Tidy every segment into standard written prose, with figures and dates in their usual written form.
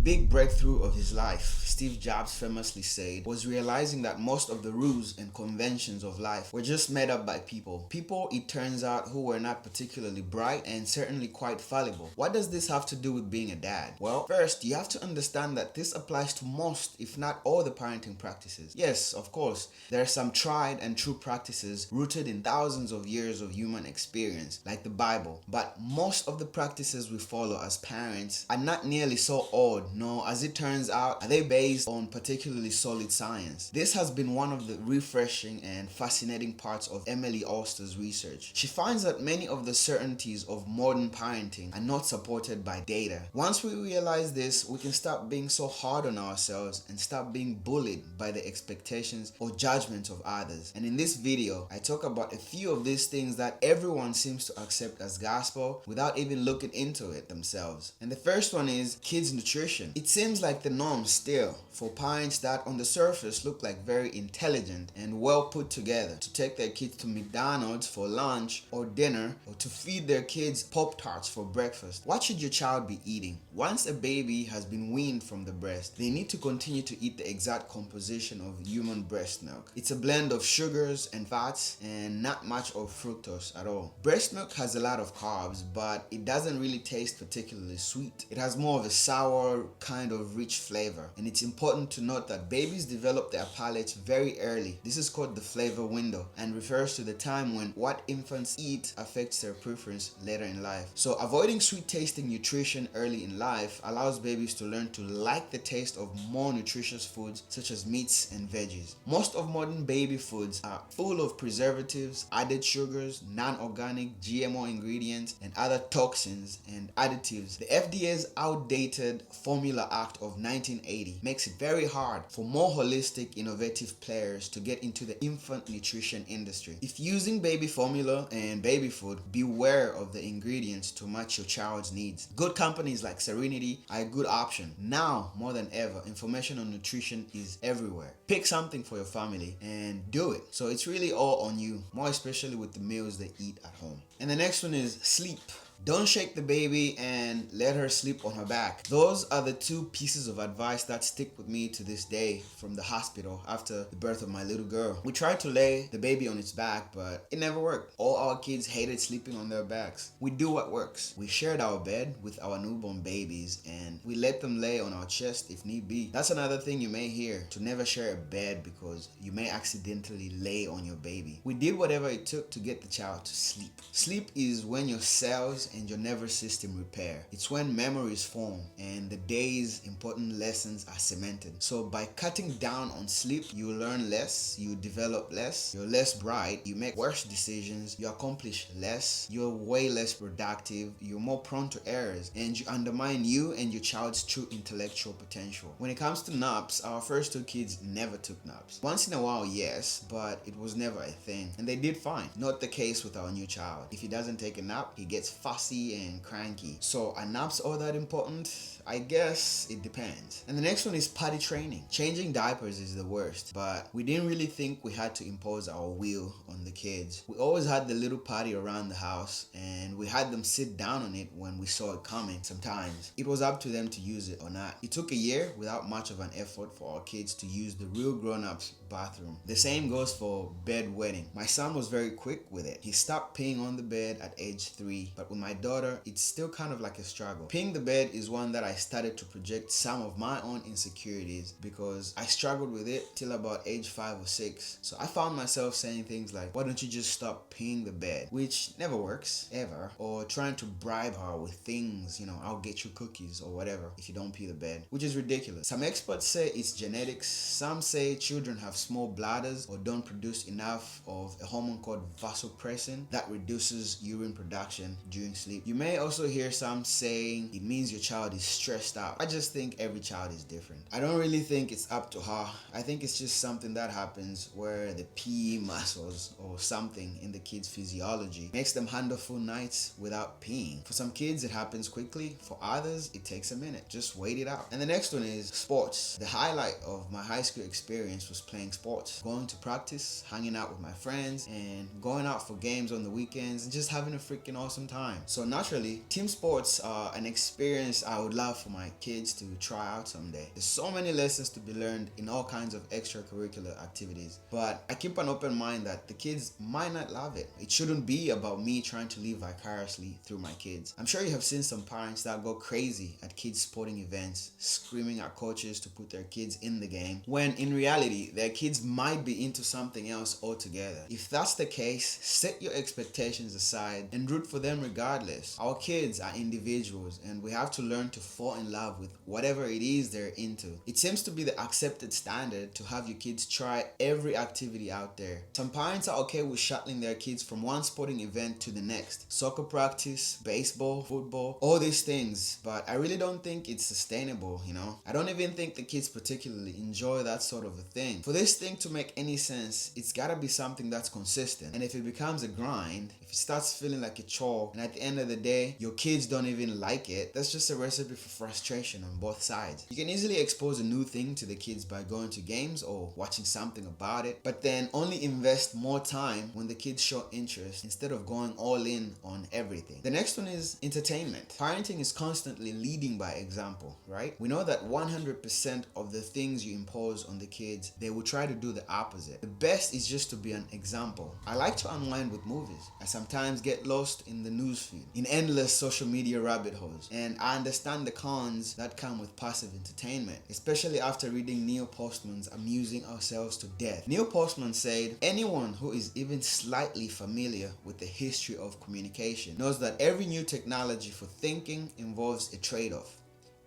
big breakthrough of his life, Steve Jobs famously said, was realizing that most of the rules and conventions of life were just made up by people. People, it turns out, who were not particularly bright and certainly quite fallible. What does this have to do with being a dad? Well, first, you have to understand that this applies to most, if not all, the parenting practices. Yes, of course, there are some tried and true practices rooted in thousands of years of human experience, like the Bible. But most of the practices we follow as parents are not nearly so old, nor, as it turns out, are they based on particularly solid science. This has been one of the refreshing and fascinating parts of Emily Oster's research. She finds that many of the certainties of modern parenting are not supported by data. Once we realize this, we can stop being so hard on ourselves and stop being bullied by the expectations or judgments of others. And in this video, I talk about a few of these things that everyone seems to accept as gospel without even looking into it themselves. And the first one is kids' nutrition. It seems like the norm still for parents that on the surface look like very intelligent and well put together to take their kids to McDonald's for lunch or dinner, or to feed their kids Pop-Tarts for breakfast. What should your child be eating? Once a baby has been weaned from the breast, they need to continue to eat the exact composition of human breast milk. It's a blend of sugars and fats and not much of fructose at all. Breast milk has a lot of carbs, but it doesn't really taste particularly sweet. It has more of a sour, kind of rich flavor, and it's important to note that babies develop their palates very early. This is called the flavor window and refers to the time when what infants eat affects their preference later in life. So avoiding sweet tasting nutrition early in life allows babies to learn to like the taste of more nutritious foods such as meats and veggies. Most of modern baby foods are full of preservatives, added sugars, non-organic, GMO ingredients, and other toxins and additives. The FDA's outdated Formula Act of 1980 makes it very hard for more holistic, innovative players to get into the infant nutrition industry. If using baby formula and baby food, beware of the ingredients to match your child's needs. Good companies like Serenity are a good option. Now, more than ever, information on nutrition is everywhere. Pick something for your family and do it. So it's really all on you, more especially with the meals they eat at home. And the next one is sleep. Don't shake the baby and let her sleep on her back. Those are the two pieces of advice that stick with me to this day from the hospital after the birth of my little girl. We tried to lay the baby on its back, but it never worked. All our kids hated sleeping on their backs. We do what works. We shared our bed with our newborn babies and we let them lay on our chest if need be. That's another thing you may hear, to never share a bed because you may accidentally lay on your baby. We did whatever it took to get the child to sleep. Sleep is when your cells and your nervous system repair. It's when memories form and the day's important lessons are cemented. So by cutting down on sleep, you learn less, you develop less, you're less bright, you make worse decisions, you accomplish less, you're way less productive, you're more prone to errors, and you undermine you and your child's true intellectual potential. When it comes to naps, our first two kids never took naps. Once in a while, yes, but it was never a thing, and they did fine. Not the case with our new child. If he doesn't take a nap, he gets fussy and cranky. So are naps all that important? I guess it depends. And the next one is potty training. Changing diapers is the worst, but we didn't really think we had to impose our will on the kids. We always had the little potty around the house and we had them sit down on it when we saw it coming. Sometimes it was up to them to use it or not. It took a year without much of an effort for our kids to use the real grown-ups bathroom. The same goes for bedwetting. My son was very quick with it. He stopped peeing on the bed at age 3, but with my daughter, it's still kind of like a struggle. Peeing the bed is one that I started to project some of my own insecurities because I struggled with it till about age 5 or 6. So I found myself saying things like, why don't you just stop peeing the bed? Which never works, ever. Or trying to bribe her with things, I'll get you cookies or whatever if you don't pee the bed, which is ridiculous. Some experts say it's genetics. Some say children have small bladders or don't produce enough of a hormone called vasopressin that reduces urine production during sleep. You may also hear some saying it means your child is stressed out. I just think every child is different. I don't really think it's up to her. I think it's just something that happens where the pee muscles or something in the kid's physiology makes them handle full nights without peeing. For some kids, it happens quickly. For others, it takes a minute. Just wait it out. And the next one is sports. The highlight of my high school experience was playing sports. Going to practice, hanging out with my friends, and going out for games on the weekends and just having a freaking awesome time. So naturally, team sports are an experience I would love for my kids to try out someday. There's so many lessons to be learned in all kinds of extracurricular activities, but I keep an open mind that the kids might not love it. It shouldn't be about me trying to live vicariously through my kids. I'm sure you have seen some parents that go crazy at kids' sporting events, screaming at coaches to put their kids in the game, when in reality, their kids might be into something else altogether. If that's the case, set your expectations aside and root for them regardless. Our kids are individuals and we have to learn to fall in love with whatever it is they're into. It seems to be the accepted standard to have your kids try every activity out there. Some parents are okay with shuttling their kids from one sporting event to the next. Soccer practice, baseball, football, all these things, but I really don't think it's sustainable, you know? I don't even think the kids particularly enjoy that sort of a thing. For this thing to make any sense, it's gotta be something that's consistent. And if it becomes a grind, if it starts feeling like a chore, and at the end of the day, your kids don't even like it, that's just a recipe for frustration on both sides. You can easily expose a new thing to the kids by going to games or watching something about it, but then only invest more time when the kids show interest instead of going all in on everything. The next one is entertainment. Parenting is constantly leading by example, right? We know that 100% of the things you impose on the kids, they will try to do the opposite. The best is just to be an example. I like to unwind with movies. I sometimes get lost in the newsfeed, in endless social media rabbit holes, and I understand the cons that come with passive entertainment, especially after reading Neil Postman's Amusing Ourselves to Death. Neil Postman said, anyone who is even slightly familiar with the history of communication knows that every new technology for thinking involves a trade-off.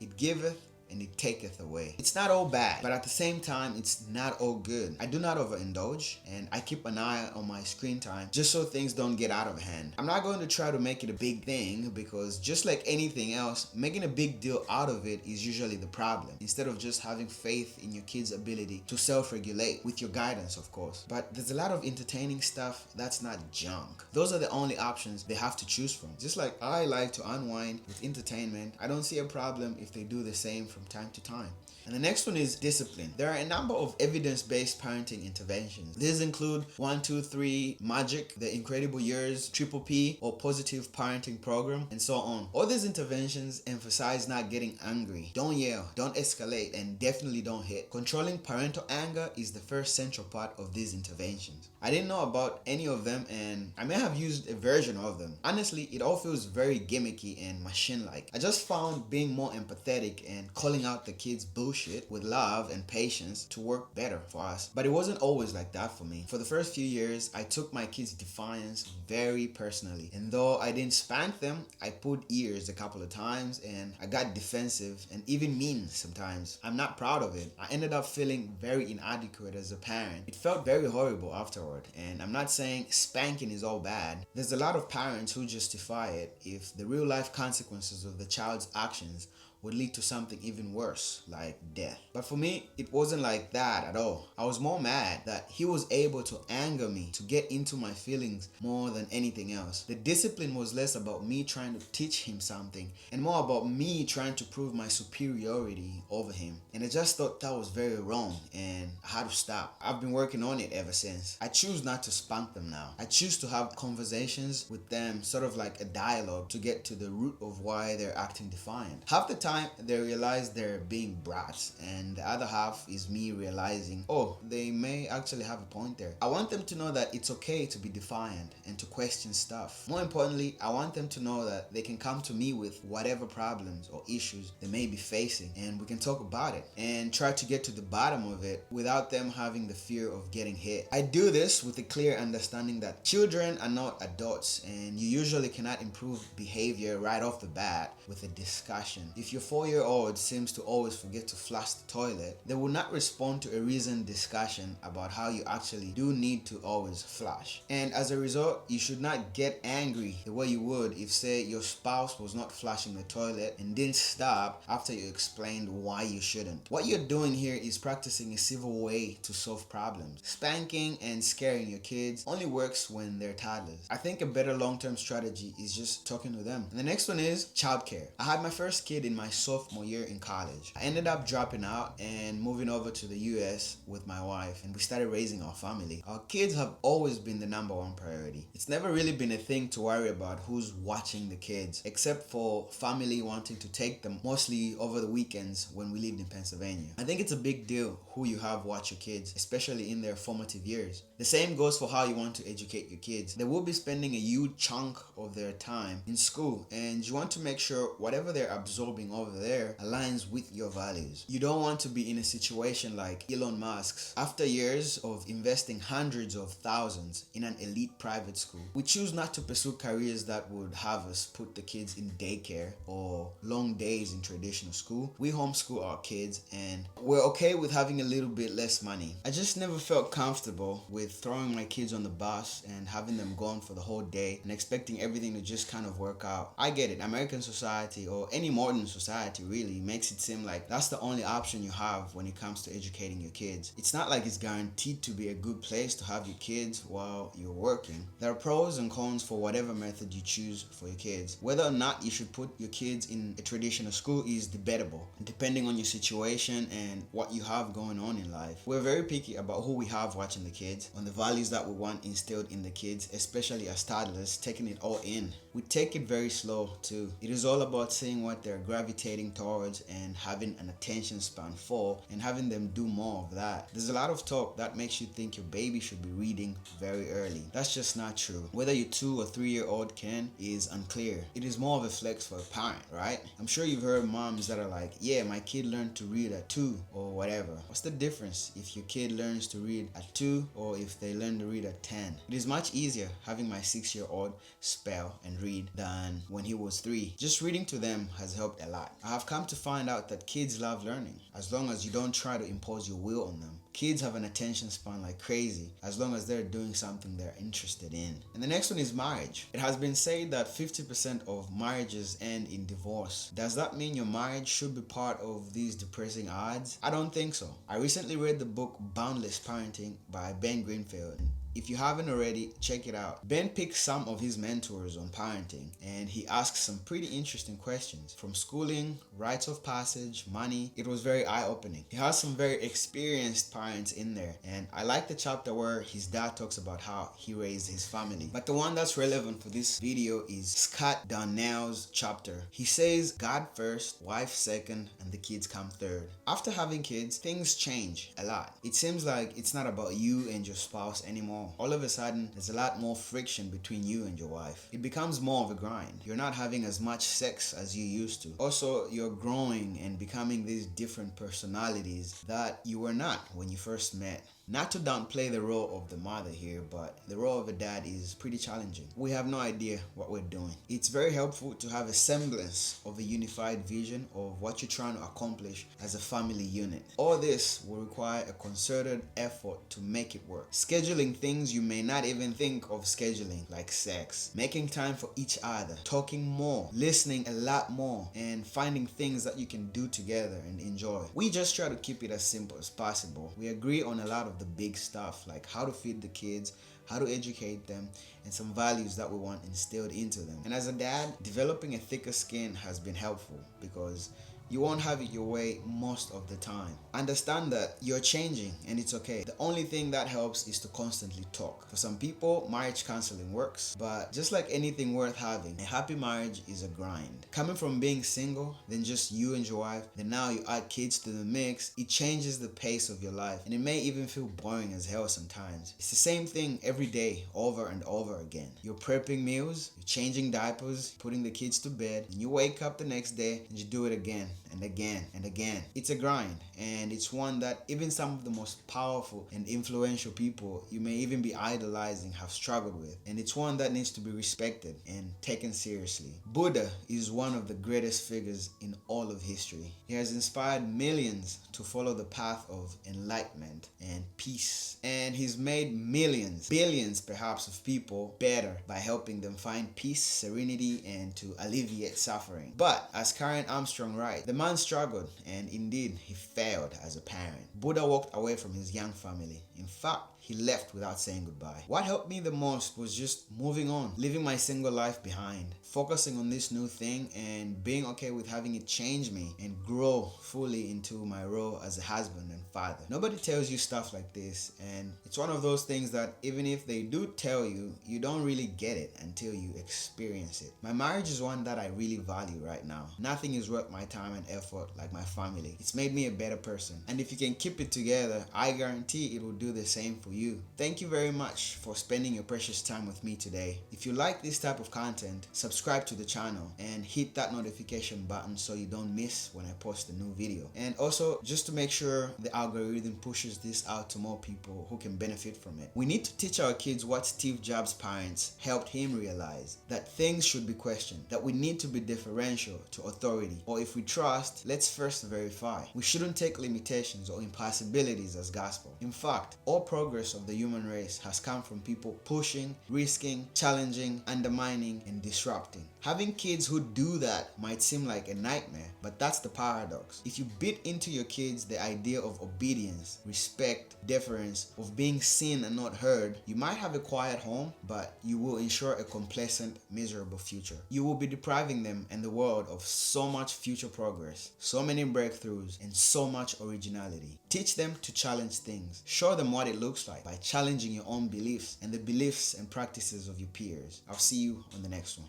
It giveth and it taketh away. It's not all bad, but at the same time, it's not all good. I do not overindulge, and I keep an eye on my screen time just so things don't get out of hand. I'm not going to try to make it a big thing because just like anything else, making a big deal out of it is usually the problem, instead of just having faith in your kids' ability to self-regulate, with your guidance, of course. But there's a lot of entertaining stuff that's not junk. Those are the only options they have to choose from. Just like I like to unwind with entertainment, I don't see a problem if they do the same from time to time. And the next one is discipline. There are a number of evidence-based parenting interventions. These include 1, 2, 3 Magic, The Incredible Years, Triple P, or Positive Parenting Program, and so on. All these interventions emphasize not getting angry. Don't yell, don't escalate, and definitely don't hit. Controlling parental anger is the first central part of these interventions. I didn't know about any of them, and I may have used a version of them. Honestly, it all feels very gimmicky and machine-like. I just found being more empathetic and calling out the kids' bullshit with love and patience to work better for us. But it wasn't always like that for me. For the first few years, I took my kids' defiance very personally. And though I didn't spank them, I pulled ears a couple of times and I got defensive and even mean sometimes. I'm not proud of it. I ended up feeling very inadequate as a parent. It felt very horrible afterward. And I'm not saying spanking is all bad. There's a lot of parents who justify it if the real life consequences of the child's actions would lead to something even worse, like death. But for me, it wasn't like that at all. I was more mad that he was able to anger me, to get into my feelings more than anything else. The discipline was less about me trying to teach him something and more about me trying to prove my superiority over him. And I just thought that was very wrong and I had to stop. I've been working on it ever since. I choose not to spank them now. I choose to have conversations with them, sort of like a dialogue, to get to the root of why they're acting defiant. Half the time, they realize they're being brats, and the other half is me realizing, oh, they may actually have a point there. I want them to know that it's okay to be defiant and to question stuff. More importantly, I want them to know that they can come to me with whatever problems or issues they may be facing, and we can talk about it and try to get to the bottom of it without them having the fear of getting hit. I do this with a clear understanding that children are not adults, and you usually cannot improve behavior right off the bat with a discussion. If your 4-year-old seems to always forget to flush the toilet, they will not respond to a reasoned discussion about how you actually do need to always flush. And as a result, you should not get angry the way you would if, say, your spouse was not flushing the toilet and didn't stop after you explained why you shouldn't. What you're doing here is practicing a civil way to solve problems. Spanking and scaring your kids only works when they're toddlers. I think a better long-term strategy is just talking to them. And the next one is childcare. I had my first kid in my sophomore year in college. I ended up dropping out and moving over to the US with my wife, and we started raising our family. Our kids have always been the number one priority. It's never really been a thing to worry about who's watching the kids, except for family wanting to take them mostly over the weekends when we lived in Pennsylvania. I think it's a big deal who you have watch your kids, especially in their formative years. The same goes for how you want to educate your kids. They will be spending a huge chunk of their time in school, and you want to make sure whatever they're absorbing over there aligns with your values. You don't want to be in a situation like Elon Musk's. After years of investing hundreds of thousands in an elite private school, we choose not to pursue careers that would have us put the kids in daycare or long days in traditional school. We homeschool our kids, and we're okay with having a little bit less money. I just never felt comfortable with throwing my kids on the bus and having them gone for the whole day and expecting everything to just kind of work out. I get it. American society, or any modern society really, makes it seem like that's the only option you have when it comes to educating your kids. It's not like it's guaranteed to be a good place to have your kids while you're working. There are pros and cons for whatever method you choose for your kids. Whether or not you should put your kids in a traditional school is debatable, depending on your situation and what you have going on in life. We're very picky about who we have watching the kids, on the values that we want instilled in the kids, especially as toddlers, taking it all in. We take it very slow too. It is all about seeing what they're gravitating towards and having an attention span for, and having them do more of that. There's a lot of talk that makes you think your baby should be reading very early. That's just not true. Whether your 2 or 3 year old can is unclear. It is more of a flex for a parent, right? I'm sure you've heard moms that are like, yeah, my kid learned to read at 2 or whatever. What's the difference if your kid learns to read at 2 or if they learn to read at 10? It is much easier having my 6-year-old spell and read than when he was 3. Just reading to them has helped a lot. I have come to find out that kids love learning as long as you don't try to impose your will on them. Kids have an attention span like crazy as long as they're doing something they're interested in. And the next one is marriage. It has been said that 50% of marriages end in divorce. Does that mean your marriage should be part of these depressing odds? I don't think so. I recently read the book Boundless Parenting by Ben Greenfield. If you haven't already, check it out. Ben picks some of his mentors on parenting, and he asks some pretty interesting questions. From schooling, rites of passage, money. It was very eye-opening. He has some very experienced parents in there, and I like the chapter where his dad talks about how he raised his family. But the one that's relevant for this video is Scott Donnell's chapter. He says God first, wife second, and the kids come third. After having kids, things change a lot. It seems like it's not about you and your spouse anymore. All of a sudden, there's a lot more friction between you and your wife. It becomes more of a grind. You're not having as much sex as you used to. Also, you're growing and becoming these different personalities that you were not when you first met. Not to downplay the role of the mother here, but the role of a dad is pretty challenging. We have no idea what we're doing. It's very helpful to have a semblance of a unified vision of what you're trying to accomplish as a family unit. All this will require a concerted effort to make it work. Scheduling things you may not even think of scheduling, like sex. Making time for each other. Talking more. Listening a lot more. And finding things that you can do together and enjoy. We just try to keep it as simple as possible. We agree on a lot of the big stuff, like how to feed the kids, how to educate them, and some values that we want instilled into them. And as a dad, developing a thicker skin has been helpful because you won't have it your way most of the time. Understand that you're changing and it's okay. The only thing that helps is to constantly talk. For some people, marriage counseling works, but just like anything worth having, a happy marriage is a grind. Coming from being single, then just you and your wife, then now you add kids to the mix, it changes the pace of your life, and it may even feel boring as hell sometimes. It's the same thing every day, over and over again. You're prepping meals, you're changing diapers, putting the kids to bed, and you wake up the next day and you do it again and again and again. It's a grind, and it's one that even some of the most powerful and influential people you may even be idolizing have struggled with, and it's one that needs to be respected and taken seriously. Buddha is one of the greatest figures in all of history. He has inspired millions to follow the path of enlightenment and peace, and he's made millions, billions perhaps, of people better by helping them find peace, serenity, and to alleviate suffering. But as Karen Armstrong writes, the man struggled, and indeed he failed as a parent. Buddha walked away from his young family. In fact, he left without saying goodbye. What helped me the most was just moving on, leaving my single life behind, focusing on this new thing and being okay with having it change me and grow fully into my role as a husband and father. Nobody tells you stuff like this, and it's one of those things that even if they do tell you, you don't really get it until you experience it. My marriage is one that I really value right now. Nothing is worth my time and effort like my family. It's made me a better person, and if you can keep it together, I guarantee it will do the same for you. Thank you very much for spending your precious time with me today. If you like this type of content, subscribe to the channel and hit that notification button so you don't miss when I post a new video. And also, just to make sure the algorithm pushes this out to more people who can benefit from it. We need to teach our kids what Steve Jobs' parents helped him realize, that things should be questioned, that we need to be deferential to authority, or if we trust, let's first verify. We shouldn't take limitations or impossibilities as gospel. In fact, all progress of the human race has come from people pushing, risking, challenging, undermining, and disrupting. Having kids who do that might seem like a nightmare, but that's the paradox. If you beat into your kids the idea of obedience, respect, deference, of being seen and not heard, you might have a quiet home, but you will ensure a complacent, miserable future. You will be depriving them and the world of so much future progress, so many breakthroughs, and so much originality. Teach them to challenge things. Show them what it looks like by challenging your own beliefs and the beliefs and practices of your peers. I'll see you on the next one.